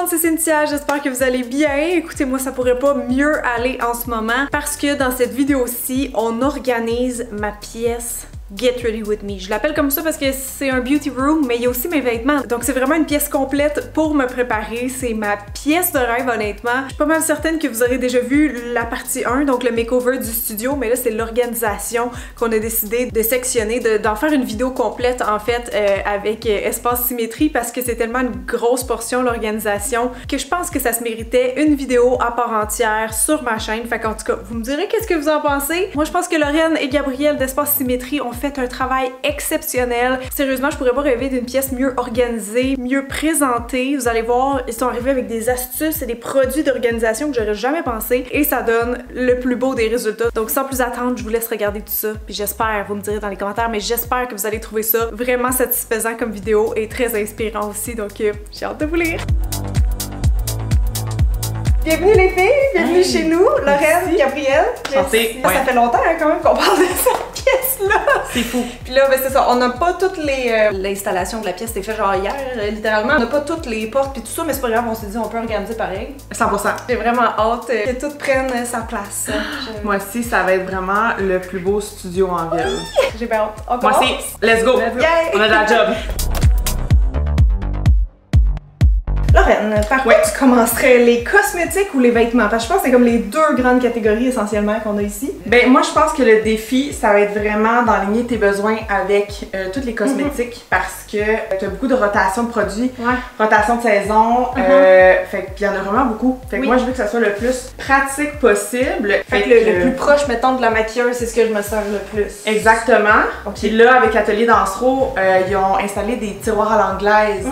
C'est Cynthia, j'espère que vous allez bien. Écoutez, moi ça pourrait pas mieux aller en ce moment parce que dans cette vidéo-ci, on organise ma pièce Get Ready With Me. Je l'appelle comme ça parce que c'est un beauty room, mais il y a aussi mes vêtements. Donc c'est vraiment une pièce complète pour me préparer. C'est ma pièce de rêve, honnêtement. Je suis pas mal certaine que vous aurez déjà vu la partie 1, donc le makeover du studio, mais là c'est l'organisation qu'on a décidé de sectionner, d'en faire une vidéo complète en fait avec Espace Symétrie parce que c'est tellement une grosse portion l'organisation que je pense que ça se méritait une vidéo à part entière sur ma chaîne. Fait qu'en tout cas, vous me direz qu'est-ce que vous en pensez. Moi je pense que Lorraine et Gabriel d'Espace Symétrie ont fait un travail exceptionnel. Sérieusement, je pourrais pas rêver d'une pièce mieux organisée, mieux présentée. Vous allez voir, ils sont arrivés avec des astuces et des produits d'organisation que j'aurais jamais pensé et ça donne le plus beau des résultats. Donc sans plus attendre, je vous laisse regarder tout ça. Puis j'espère, vous me direz dans les commentaires, mais j'espère que vous allez trouver ça vraiment satisfaisant comme vidéo et très inspirant aussi. Donc j'ai hâte de vous lire. Bienvenue les filles, bienvenue chez nous, Lorraine, Gabriel. Ça fait longtemps hein, quand même qu'on parle de cette pièce-là. C'est fou. Puis là, ben, c'est ça, on n'a pas toutes les... L'installation de la pièce s'est fait genre hier, littéralement. On n'a pas toutes les portes puis tout ça, mais c'est pas grave, on s'est dit on peut organiser pareil. 100%. J'ai vraiment hâte que tout prenne sa place. Moi aussi, ça va être vraiment le plus beau studio en ville. J'ai bien hâte. On commence? Moi aussi, let's go! Yeah. On a de la job! Lorraine, par quoi tu commencerais, les cosmétiques ou les vêtements? Parce que je pense que c'est comme les deux grandes catégories essentiellement qu'on a ici. Ben moi je pense que le défi, ça va être vraiment d'aligner tes besoins avec tous les cosmétiques parce que tu as beaucoup de rotation de produits, rotation de saison, fait qu'il y en a vraiment beaucoup. Fait que moi je veux que ça soit le plus pratique possible. Fait que le plus proche, mettons, de la maquilleuse, c'est ce que je me sers le plus. Exactement. Puis là, avec l'atelier Dansero, ils ont installé des tiroirs à l'anglaise.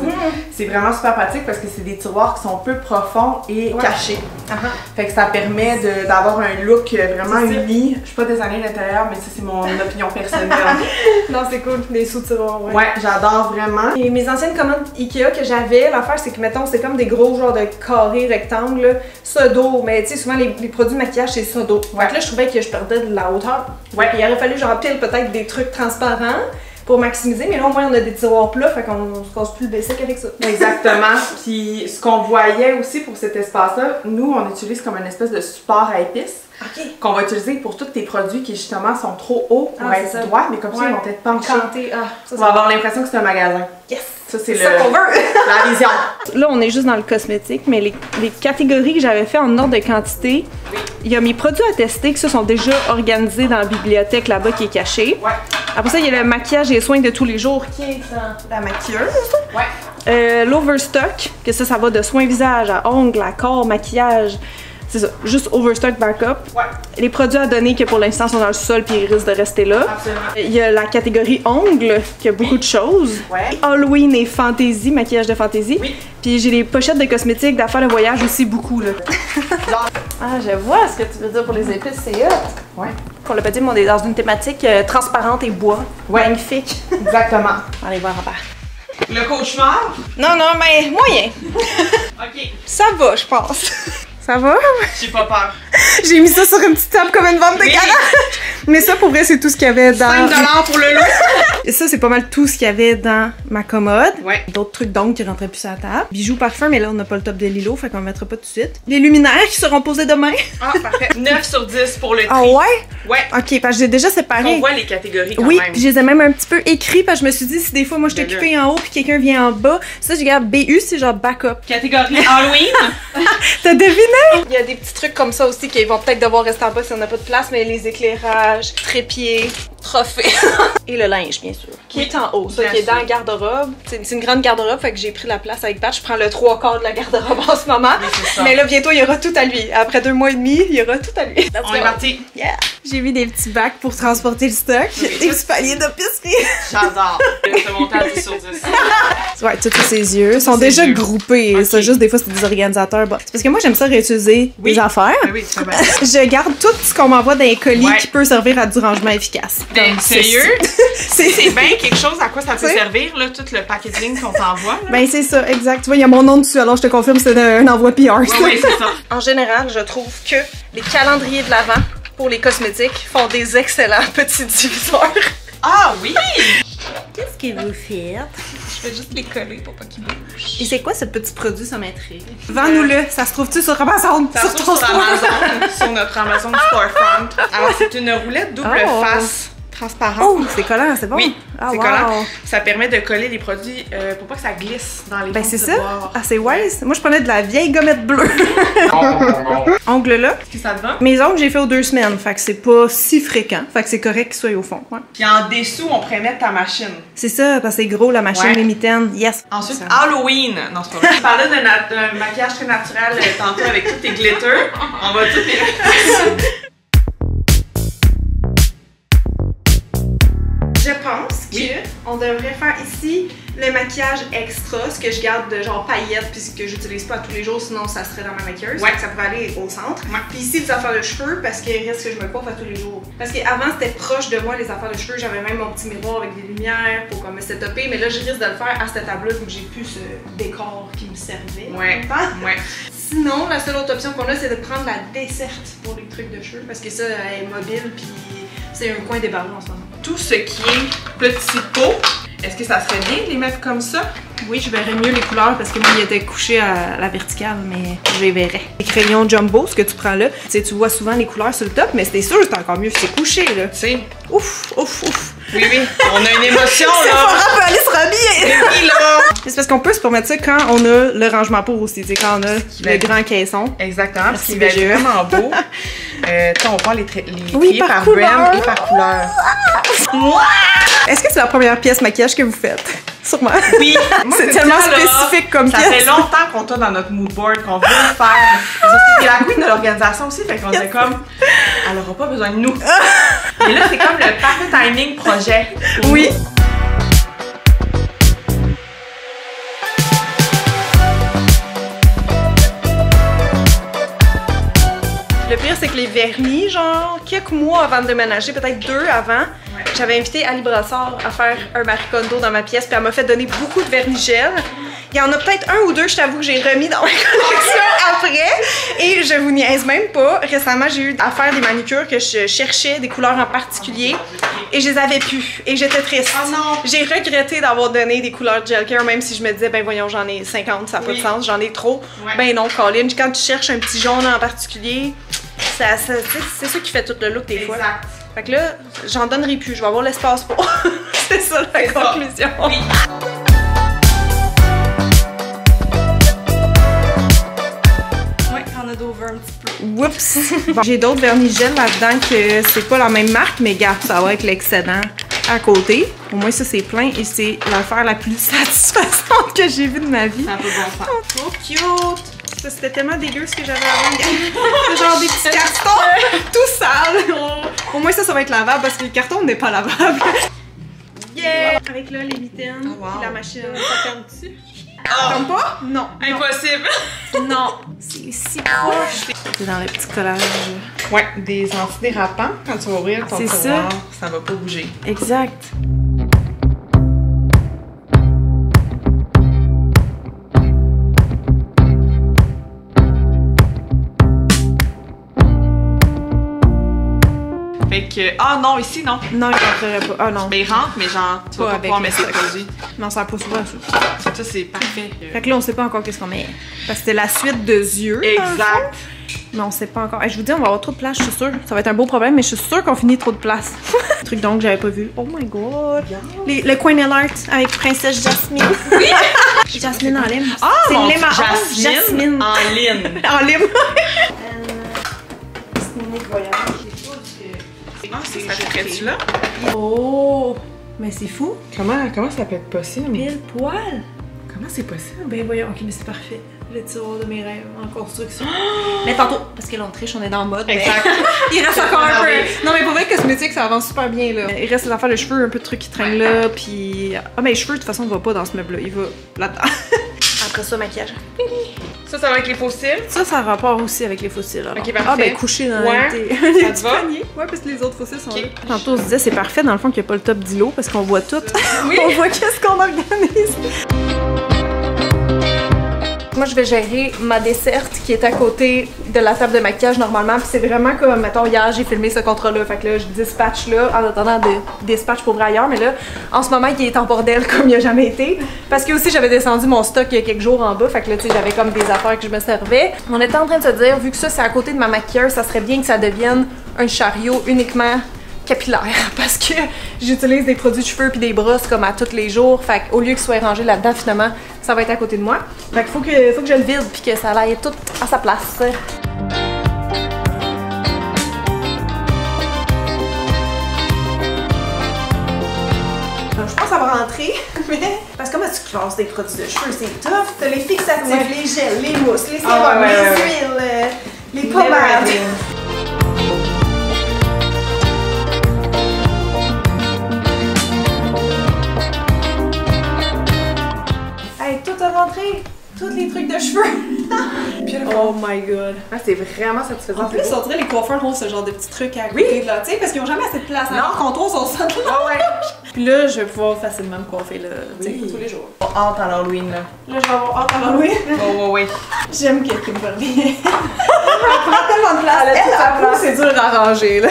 C'est vraiment super pratique parce que c'est des tiroirs qui sont peu profonds et cachés. Fait que ça permet d'avoir un look vraiment uni. Je suis pas designée à l'intérieur, mais ça c'est mon opinion personnelle. Non, c'est cool, des sous-tiroirs. Ouais, j'adore vraiment. Et mes anciennes commandes Ikea que j'avais, l'affaire c'est que mettons, c'est comme des gros genres de carrés rectangles, Sodo, mais tu sais, souvent les produits de maquillage c'est Sodo. Fait que là, je trouvais que je perdais de la hauteur. Ouais. Il aurait fallu genre pile peut-être des trucs transparents pour maximiser, mais là au moins on a des tiroirs plats, fait qu'on se casse plus le basic avec ça. Exactement. Puis ce qu'on voyait aussi pour cet espace-là, nous on utilise comme une espèce de support à épices. Qu'on va utiliser pour tous tes produits qui justement sont trop hauts pour être droits, mais comme ça ils vont être penchés. On va avoir l'impression que c'est un magasin. Yes! Ça c'est qu'on veut! La vision. Là on est juste dans le cosmétique, mais les catégories que j'avais fait en ordre de quantité, il y a mes produits à tester qui sont déjà organisés dans la bibliothèque là-bas qui est cachée. Après ça il y a le maquillage et les soins de tous les jours qui est dans la maquilleuse. L'overstock, que ça va de soins visage à ongles, à corps, maquillage. C'est ça, juste overstock backup. Les produits à donner que pour l'instant sont dans le sol puis ils risquent de rester là. Il y a la catégorie ongles qui a beaucoup de choses. Halloween et fantasy, maquillage de fantasy. Puis j'ai les pochettes de cosmétiques, d'affaires de voyage aussi beaucoup là. Ah, je vois ce que tu veux dire pour les épices, c'est hot. Pour le petit, on est dans une thématique transparente et bois. Magnifique. Exactement. Allez voir en bas. Le cauchemar? Non, mais moyen. Ok. Ça va, je pense. Ça va? J'ai pas peur. J'ai mis ça sur une petite table comme une vente de garage. Mais ça, pour vrai, c'est tout ce qu'il y avait dans... 5 $ pour le lot. Et ça, c'est pas mal tout ce qu'il y avait dans ma commode. D'autres trucs d'ongles qui rentraient plus à la table. Bijoux, parfum, mais là, on n'a pas le top de Lilo, fait qu'on le mettra pas tout de suite. Les luminaires qui seront posés demain. Ah, parfait. 9 sur 10 pour le tri. Ah ouais? Ok, parce que j'ai déjà séparé. On voit les catégories quand même. Oui, puis je les ai même un petit peu écrits parce que je me suis dit, si des fois, moi, je suis occupée en haut puis quelqu'un vient en bas, ça, je regarde BU, c'est genre backup. Catégorie Halloween. T'as deviné? Il y a des petits trucs comme ça aussi qui vont peut-être devoir rester en bas si on n'a pas de place, mais les éclairages, trépieds, trophées. Et le linge, bien sûr. Qui est en haut, ça, qui est dans la garde-robe. C'est une grande garde-robe, fait que j'ai pris la place avec Pat. Je prends le 3/4 de la garde-robe en ce moment. Mais là, bientôt, il y aura tout à lui. Après 2 mois et demi, il y aura tout à lui. On est parti. Yeah! J'ai mis des petits bacs pour transporter le stock. Des petits paliers d'épicerie. J'adore. Ce montage 10 sur 10. Ouais, tout ses yeux sont déjà groupés. Ça, juste des fois, c'est des organisateurs. Bon, c'est parce que moi, j'aime ça réutiliser des affaires. Oui, c'est bien. Je garde tout ce qu'on m'envoie dans les colis qui peut servir à du rangement efficace. Sérieux? C'est bien quelque chose à quoi ça peut servir, là, tout le packaging qu'on t'envoie. Ben, c'est ça, exact. Tu vois, il y a mon nom dessus, alors je te confirme, c'est un envoi PR. Oui, c'est ça. En général, je trouve que les calendriers de l'Avent pour les cosmétiques font des excellents petits diffuseurs. Ah oui! Qu'est-ce que vous faites? Je vais juste les coller pour pas qu'ils bougent. Et c'est quoi ce petit produit, ça m'intrigue? Vends-nous-le, ça se trouve-tu sur Amazon? Ça se trouve sur Amazon, sur notre Amazon Storefront. Alors c'est une roulette double face transparente. Oh, c'est collant, c'est bon? Oui, ah, c'est wow. collant. Ça permet de coller les produits pour pas que ça glisse dans les Ben fonds c'est de ça? tiroir. Ah c'est wise. Moi je prenais de la vieille gommette bleue. Ongles là. Est-ce que ça te va? Mes ongles j'ai fait aux 2 semaines, fait que c'est pas si fréquent, fait que c'est correct qu'ils soient au fond. Ouais. Puis en dessous, on pourrait mettre ta machine. C'est ça, parce que c'est gros la machine, Ouais. les mitaines, yes. Ensuite, Ça. Halloween. Non, c'est pas vrai. Je parlais d'un maquillage très naturel tantôt avec tous tes glitters. On va tout les... Je pense qu'on devrait faire ici le maquillage extra, ce que je garde de genre paillettes puis ce que j'utilise pas tous les jours, sinon ça serait dans ma maquilleuse. Ouais. Ça pourrait aller au centre. Ouais. Puis ici les affaires de cheveux parce qu'il reste que je me coiffe à tous les jours. Parce qu'avant c'était proche de moi les affaires de cheveux, j'avais même mon petit miroir avec des lumières pour comme me setuper, mais là je risque de le faire à cette table-là vu que j'ai plus ce décor qui me servait. Ouais. Ouais. Sinon, la seule autre option qu'on a, c'est de prendre la desserte pour les trucs de cheveux parce que ça elle est mobile puis c'est un coin débarré en ce moment. Tout ce qui est petit pot, est-ce que ça serait bien de les mettre comme ça? Oui, je verrais mieux les couleurs parce que moi, il était couché à la verticale, mais je les verrais. Les crayons Jumbo, ce que tu prends là, tu sais, tu vois souvent les couleurs sur le top, mais c'est sûr, c'est encore mieux, c'est couché là. Tu sais. Ouf, ouf, ouf. Oui, oui, on a une émotion là. Sephora peut aller se rhabiller. Oui, là. C'est parce qu'on peut se permettre ça quand on a le rangement pour aussi, tu sais, quand on a le grand caisson. Exactement, parce Merci, qu'il va être BGE. vraiment beau. On prend les Oui, trier par par brand couleur. et par couleur. Est-ce que c'est la première pièce maquillage que vous faites? Sûrement. Oui, C'est tellement spécifique comme ça pièce. fait longtemps qu'on t'a dans notre mood board, qu'on veut le faire. C'est la queen de l'organisation aussi, fait qu'on est comme, elle aura pas besoin de nous. Et là, c'est comme le parfait timing projet. Oui. Le pire, c'est que les vernis, genre, quelques mois avant de déménager, peut-être 2 avant, j'avais invité Ali Brassard à faire un Marie Kondo dans ma pièce, puis elle m'a fait donner beaucoup de vernis gel. Il y en a peut-être 1 ou 2, je t'avoue, que j'ai remis dans ma collection après. Et je vous niaise même pas. Récemment, j'ai eu à faire des manicures que je cherchais, des couleurs en particulier, et je les avais plus. Et j'étais triste. Oh non! J'ai regretté d'avoir donné des couleurs de gel care, même si je me disais, ben voyons, j'en ai 50, ça n'a pas de sens, j'en ai trop. Ouais. Ben non, Colin, quand tu cherches un petit jaune en particulier, c'est ça qui fait tout le look des fois. Exact. Fait que là, j'en donnerai plus, je vais avoir l'espace pour. C'est ça la conclusion. Oui. Ouais, on a d'over un petit peu. Oups! Bon, j'ai d'autres vernis gel là-dedans que c'est pas la même marque, mais garde, ça va avec l'excédent à côté. Au moins, ça c'est plein et c'est l'affaire la plus satisfaisante que j'ai vue de ma vie. C'est un peu bon sens. Trop cute! Ça, c'était tellement dégueu ce que j'avais avant. C'est genre des petits cartons tout sales. Au moins, ça va être lavable parce que le carton n'est pas lavable. Yeah! Avec là, les mitaines Oh, wow. et la machine. Ça ferme dessus. Ferme pas? Non. Impossible! Non. C'est si proche. C'est dans le petit collage. Ouais, des antidérapants. Quand tu vas ouvrir ton C'est tiroir, ça va pas bouger. Exact. Fait que, ah non, ici non. Non, il rentrerait pas. Ah non. Ben, il rentre, mais genre, tu vas Pas pas avec pouvoir le mettre ça stock. produit. Non, ça n'a pas souvent ça. Ça, c'est parfait. Fait que là, on sait pas encore qu'est-ce qu'on met. Parce que c'était la suite de yeux. Exact. Mais on sait pas encore. Hey, je vous dis, on va avoir trop de place, je suis sûre. Ça va être un beau problème, mais je suis sûre qu'on finit trop de place. Truc donc que j'avais pas vu. Oh my god. Le coin nail art avec Princesse Jasmine. Oui! Jasmine en lime. Ah, c'est mon une lime à Jasmine, Jasmine. en ligne. En lime. Ah, c'est ça fait là? Oh! Mais c'est fou. Comment ça peut être possible? Pile poil. Comment c'est possible? Ben voyons, ok, mais c'est parfait. Le tiroir de mes rêves en construction. Mais tantôt, parce que là on triche, on est dans le mode. mais Exact. il reste encore un peu. Non, mais pour vrai, cosmétique, ça avance super bien là. Il reste les affaires de cheveux, un peu de trucs qui traînent là, puis. Ah, mais les cheveux, de toute façon, il va pas dans ce meuble-là, il va là-dedans. Après ça, maquillage. Ça va avec les fossiles? Ça a rapport aussi avec les fossiles. Alors. Ok, parfait. Ah, ben couché dans Ouais, tes ça te petits va? poignets. Ouais, parce que les autres fossiles sont Ok. là. Tantôt, on se disait, c'est parfait dans le fond qu'il n'y a pas le top d'îlot parce qu'on voit tout. Oui. On voit qu'est-ce qu'on organise. moi, je vais gérer ma desserte qui est à côté de la table de maquillage normalement. Puis c'est vraiment comme, mettons, hier, j'ai filmé ce contrat-là. Fait que là, je dispatche là en attendant de dispatch pour ailleurs. Mais là, en ce moment, il est en bordel comme il a jamais été. Parce que aussi, j'avais descendu mon stock il y a quelques jours en bas. Fait que là, tu sais, j'avais comme des affaires que je me servais. On était en train de se dire, vu que ça, c'est à côté de ma maquilleuse, ça serait bien que ça devienne un chariot uniquement capillaire parce que j'utilise des produits de cheveux puis des brosses comme à tous les jours. Fait qu'au lieu qu'il soit rangé là-dedans, finalement, ça va être à côté de moi. Fait qu'il faut que je le vide puis que ça aille tout à sa place. Je pense que ça va rentrer, mais parce que comment tu classes des produits de cheveux, c'est tough. T'as les fixatifs, les gels, les mousses, les sérums, les huiles, les pommades. Tout a rentré, tous les trucs de cheveux. Oh my god. Ah, c'est vraiment satisfaisant. En plus, on dirait les coiffeurs ont ce genre de petits trucs à côté, là, tu sais, parce qu'ils ont jamais assez de place. Non, quand on son son. Ouais. Puis là, je vais pouvoir facilement me coiffer, là, tu sais, tous les jours. Hâte à l'Halloween, là. Là, je vais avoir hâte à l'Halloween. Oui. J'aime quelqu'un me revient. Elle prend tellement de place. Elle, c'est dur à ranger, là.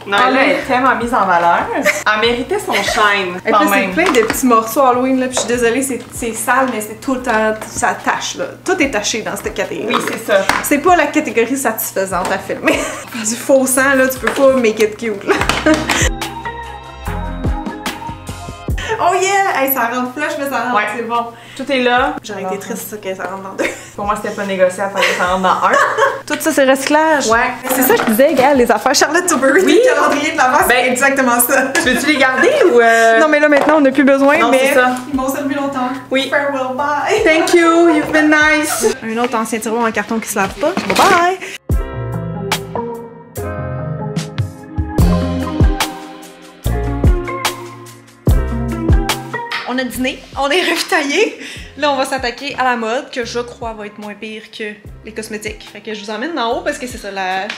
Non, là, elle est tellement mise en valeur. Elle méritait son shine. Et puis c'est plein de petits morceaux Halloween, là, puis je suis désolée, c'est sale, mais c'est tout le temps, ça tâche, là. Tout est taché dans cette catégorie. Oui, c'est ça. C'est pas la catégorie satisfaisante à filmer. Du faux sang, là, tu peux pas make it cute, là. Oh yeah! Hey, ça rentre flush, mais ça rentre, c'est bon. Tout est là. J'aurais été triste que ça rentre dans deux. Pour moi, c'était pas négociable, fallait que ça rentre dans un. Tout ça, c'est recyclage. Ouais. C'est ça que je disais, gars, les affaires Charlotte Tilbury, oui. Le calendrier de l'avant, c'est exactement ça. Tu veux-tu les garder ou Non, mais là, maintenant, on n'a plus besoin, non, mais ça. Ils m'ont servi longtemps. Oui. Farewell, bye. Thank you, you've been nice. Un autre ancien tiroir en carton qui se lave pas. Bye bye. On a dîné, on est revitaillé. Là, on va s'attaquer à la mode, que je crois va être moins pire que les cosmétiques. Fait que je vous emmène d'en haut parce que c'est ça,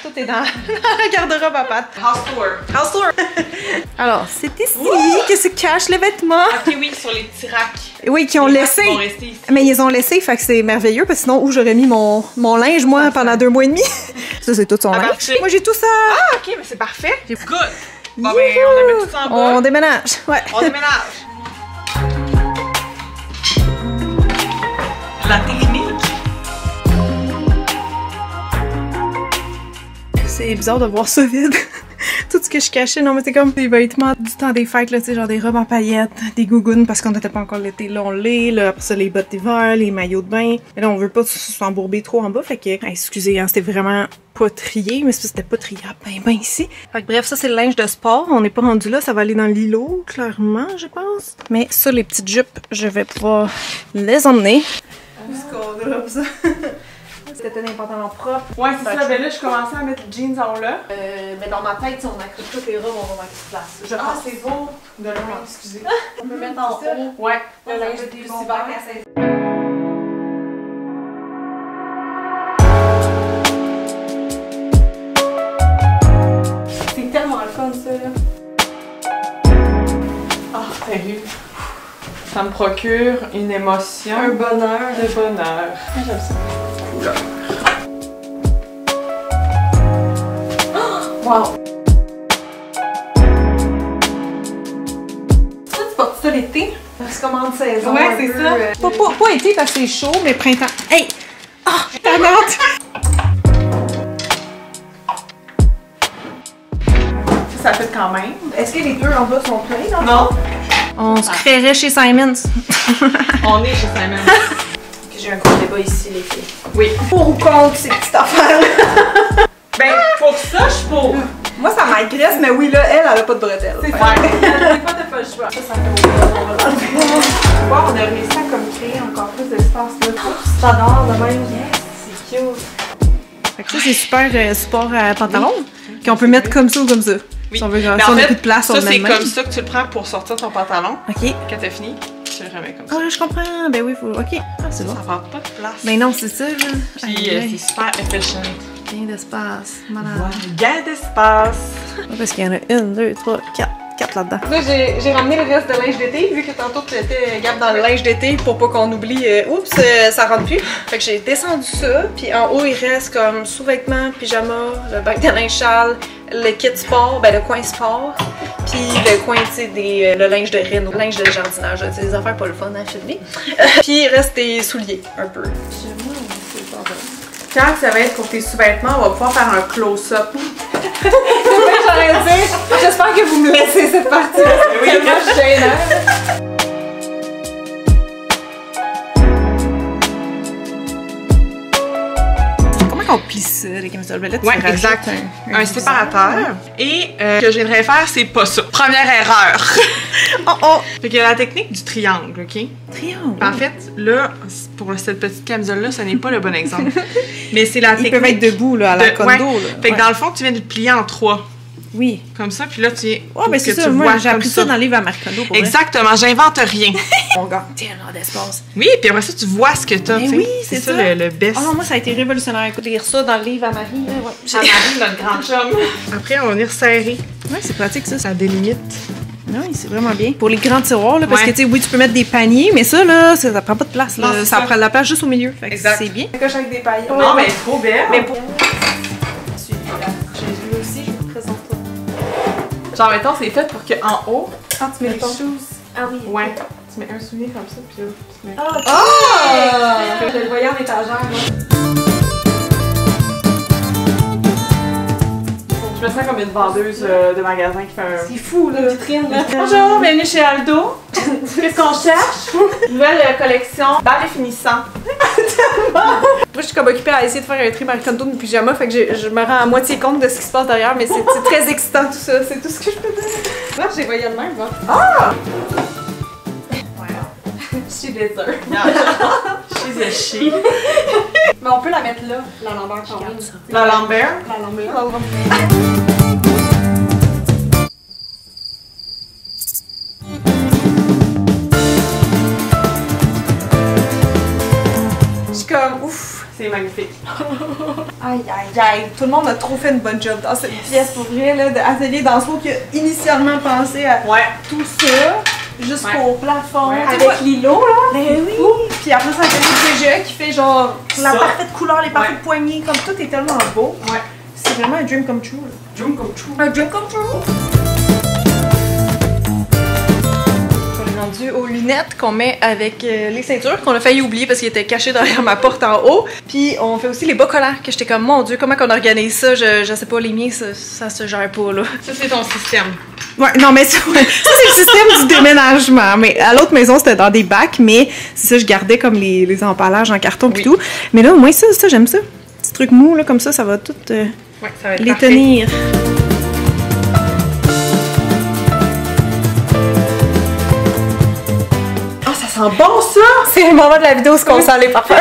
tout est dans la garde-robe à pattes. House tour. House tour. Alors, c'est ici que se cachent les vêtements. Ok, oui, sur les petits racks. Oui, qui ont laissé. Ils vont rester ici. Mais ils ont laissé, fait que c'est merveilleux, parce que sinon, où j'aurais mis mon linge, moi, pendant 2 mois et demi. Ça, c'est tout son linge. Moi, j'ai tout ça. Ah, ok, mais c'est parfait. Good. Bon, ben, on a mis tout ça en bas. On déménage. Ouais. On déménage. La technique. C'est bizarre de voir ça vide. Tout ce que je cachais, non mais c'est comme des vêtements du temps des fêtes, là, tu sais, genre des robes en paillettes, des gougounes parce qu'on n'était pas encore l'été, là on l'est, là, après ça les bottes d'hiver, les maillots de bain. Mais là on veut pas s'embourber trop en bas, fait que, excusez, hein, c'était vraiment pas trié, mais c'était pas triable ben ici. Fait que bref, ça c'est le linge de sport, on n'est pas rendu là, ça va aller dans l'îlot, clairement, je pense. Mais ça, les petites jupes, je vais pouvoir les emmener. Ça. C'était des pantalons propres. Ouais, c'est ça. Ben là, je commençais à mettre jeans en là. Mais dans ma tête, si on accroche toutes les robes, on va manquer de place. Ah, c'est beau de loin, excusez. On peut mettre en haut. Ouais. Le linge plus hiver. C'est tellement le fun, ça, là. Ah, sérieux. Ça me procure une émotion. Un bonheur. De bonheur. Ah, j'aime ça. Couleur. Wow! Ça, tu portes ça l'été? C'est comme en saison. Ouais, c'est ça. Pas été parce que c'est chaud, mais printemps. Hey! Ah! Oh, ta note! Ça fait quand même. Est-ce que les deux en bas sont pleins? Non. On se créerait chez Simons. On est chez Simons. J'ai un gros débat ici, les filles. Oui. Pour ou contre ces petites affaires? Ben, pour ça, je suis pour. Moi, ça m'agresse, mais oui, là, elle a pas de bretelles. C'est ça. vrai. Des fois, t'as pas le choix. Ça fait bon, on a réussi à comme créer encore plus d'espace là. Standard de même. Yes, c'est cute. Fait que ça, c'est super support à pantalon. Qu'on peut mettre comme ça ou comme ça. Oui. Si on veut, mais si en on a fait, plus de place, ça, on le met c'est de même. comme ça que tu le prends pour sortir ton pantalon. Ok. Quand t'as fini, tu le remets comme ça. Ah, là, je comprends. Ben oui, faut. Ok. Ah, c'est bon. Ça prend pas de place. Ben non, c'est ça, là. Puis c'est super efficient. Gain d'espace. Malade. Ouais. Gain d'espace. Parce qu'il y en a 1, 2, 3, 4. 4 là-dedans. Là, j'ai ramené le reste de linge d'été, vu que tantôt tu étais, Gab, dans le linge d'été pour pas qu'on oublie. Oups, ça rentre plus. Fait que j'ai descendu ça, puis en haut, il reste comme sous-vêtements, pyjama, le bac de linge sale, le kit sport, ben le coin sport, puis le coin, tu sais, le linge de réno, le linge de jardinage, tu sais, des affaires pas le fun à filmer. Puis il reste des souliers, un peu. Quand ça va être pour tes sous-vêtements, on va pouvoir faire un close-up. J'aurais dit, j'espère que vous me laissez cette partie. Oui, c'est gênant. Comment on plie ça, les camisoles? Ben là, ouais, exact. Un séparateur. Et ce que j'aimerais faire, c'est pas ça. Première erreur. Fait qu'il y a la technique du triangle, OK? Triangle? En fait, là, pour cette petite camisole-là, ce n'est pas le bon exemple. Mais c'est la technique... Ils peuvent être debout, là, à la condo, là. Fait que dans le fond, tu viens de le plier en 3. Oui. Comme ça, puis là, tu es. Ouais, mais c'est ça, moi, j'ai appris ça dans le livre à Marcondo. Exactement, j'invente rien. On gagne tellement d'espace. Oui, puis après ça, tu vois ce que t'as. Oui, c'est ça. Le best. Oh non, moi, ça a été révolutionnaire. Écoute, lire ça dans le livre à Marie. À Marie, notre grande chum. Après, on va venir serrer. Ouais, c'est pratique, ça. Ça délimite. Oui, c'est vraiment bien. Pour les grands tiroirs, là, parce que, tu sais, oui, tu peux mettre des paniers, mais ça, là, ça prend pas de place. Là. Ça prend de la place juste au milieu. Fait que c'est bien. Ça coche avec des paillettes. Non, mais trop belle. Mais pour. Lui aussi, je vous présente ça. Genre, mettons, c'est fait pour qu'en haut, quand tu mets les shoes. Ah oui. Ouais. Tu mets un soulier comme ça, puis là, tu mets. Ah! Je le voyais en étagère, moi. Je me sens comme une vendeuse de magasin qui fait un... C'est fou, là, vitrine, là. Bonjour, bienvenue chez Aldo. Qu'est-ce qu'on cherche? Nouvelle collection bas définissant. Moi, je suis comme occupée à essayer de faire un tri Marcondo de pyjama, fait que je me rends à moitié compte de ce qui se passe derrière, mais c'est très excitant tout ça, c'est tout ce que je peux dire. Là, j'ai voyé de même, moi. Ah! She deserve. She's a she. Mais on peut la mettre là, la Lambert quand même. La Lambert? La Lambert. Je suis comme ouf. C'est magnifique. Aïe aïe aïe. Tout le monde a trop fait une bonne job dans cette pièce pour vrai, là, de Atelier Dansereau qui a initialement pensé à tout ça. Jusqu'au plafond. Ouais. Avec l'îlot, là. Ben oui. Puis après, ça fait le DGE qui fait genre la parfaite couleur, les parfaites poignées. Comme tout est tellement beau. Ouais. C'est vraiment un dream come true. Dream come true. Un dream come true. On est rendu aux lunettes qu'on met avec les ceintures qu'on a failli oublier parce qu'ils étaient cachés derrière ma porte en haut. Puis on fait aussi les bas collants que j'étais comme mon Dieu, comment qu'on organise ça? Je sais pas, les miens, ça se gère pas là. Ça, c'est ton système. Ouais, non, mais ça, c'est le système du déménagement. Mais à l'autre maison, c'était dans des bacs, mais c'est ça, je gardais comme les emballages en carton et tout. Mais là, au moins, ça j'aime ça. Petit truc mou, là, comme ça va tout ça va être les parfait. tenir. Ça sent bon, ça! C'est le moment de la vidéo où on sent les parfums.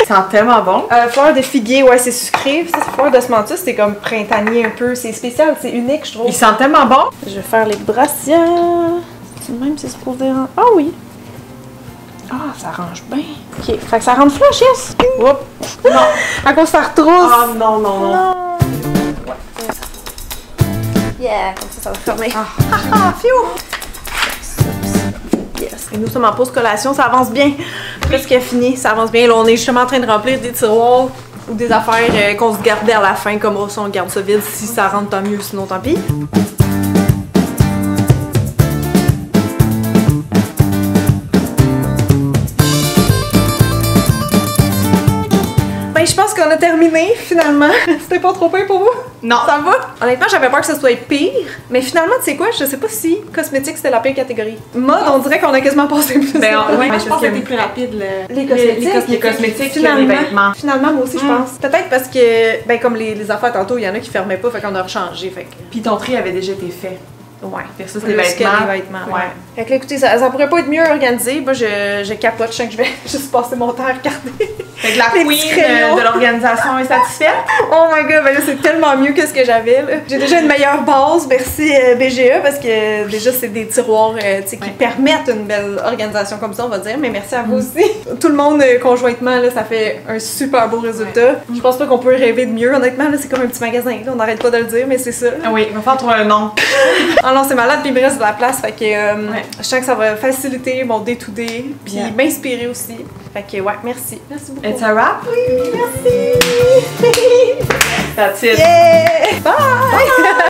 Ça sent tellement bon. Fleur de figuier, ouais, c'est sucré. Ça, c'est fleur d'osmanthus, c'est comme printanier un peu. C'est spécial, c'est unique, je trouve. Il sent tellement bon. Je vais faire les brassières. C'est même, c'est supposé rendre. Ah oui! Ah, ça range bien. Ok, fait que ça rentre flush, yes! Oups! Non! À cause ça retrousse! Ah non, non, non. Ouais, c'est ça. Yeah, comme ça va fermer. Ah, fiou! Yes. Et nous sommes en pause collation, ça avance bien. Presque fini, ça avance bien. Là, on est justement en train de remplir des tiroirs ou des affaires qu'on se gardait à la fin, comme si on garde ça vide. Si ça rentre, tant mieux, sinon tant pis. Ben, je pense qu'on a terminé, finalement. C'était pas trop pire pour vous? Non. Ça va? Honnêtement, j'avais peur que ce soit pire, mais finalement, tu sais quoi? Je sais pas si cosmétique c'était la pire catégorie. Mode, on dirait qu'on a quasiment passé plus. Ben, ouais, je pense que c'était plus rapide. Les cosmétiques, finalement. Les vêtements. Finalement, moi aussi, je pense. Peut-être parce que, ben, comme les affaires tantôt, il y en a qui fermaient pas, fait qu'on a rechangé. Fait que... Puis ton tri avait déjà été fait. Ouais. Versus les vêtements. Ouais. Fait que là, écoutez, ça pourrait pas être mieux organisé. Moi, je capote, je sens que je vais juste passer mon temps à regarder. Fait que la queen de l'organisation est satisfaite. Oh my god, ben là, c'est tellement mieux que ce que j'avais, là. J'ai déjà une meilleure base, merci BGE, parce que déjà, c'est des tiroirs, tu sais, qui permettent une belle organisation comme ça, on va dire. Mais merci à vous aussi. Tout le monde, conjointement, là, ça fait un super beau résultat. Je pense pas qu'on peut rêver de mieux. Honnêtement, là, c'est comme un petit magasin, là. On n'arrête pas de le dire, mais c'est ça. Ah oui, il va falloir trouver un nom. En non, c'est malade, puis il me reste de la place, fait que je sens que ça va faciliter mon day-to-day, puis m'inspirer aussi. Fait que ouais, merci. Merci beaucoup. It's a wrap? Oui, merci! That's it. Yeah! Bye!